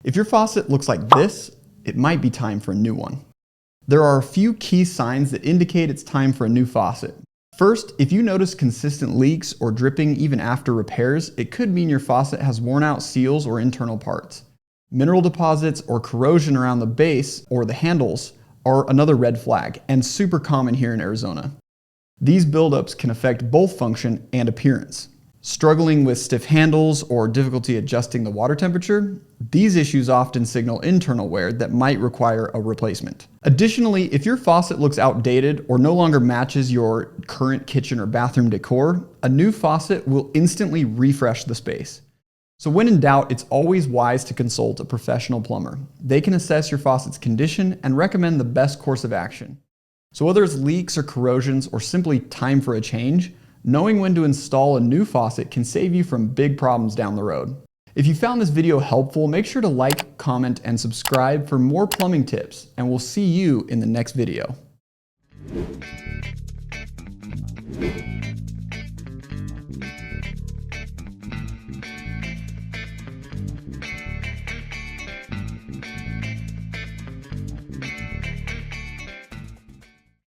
If your faucet looks like this, it might be time for a new one. There are a few key signs that indicate it's time for a new faucet. First, if you notice consistent leaks or dripping even after repairs, it could mean your faucet has worn out seals or internal parts. Mineral deposits or corrosion around the base or the handles are another red flag, and super common here in Arizona. These buildups can affect both function and appearance. Struggling with stiff handles or difficulty adjusting the water temperature, these issues often signal internal wear that might require a replacement. Additionally, if your faucet looks outdated or no longer matches your current kitchen or bathroom decor, a new faucet will instantly refresh the space. So when in doubt, it's always wise to consult a professional plumber. They can assess your faucet's condition and recommend the best course of action. So whether it's leaks or corrosions or simply time for a change, knowing when to install a new faucet can save you from big problems down the road. If you found this video helpful, make sure to like, comment, and subscribe for more plumbing tips, and we'll see you in the next video.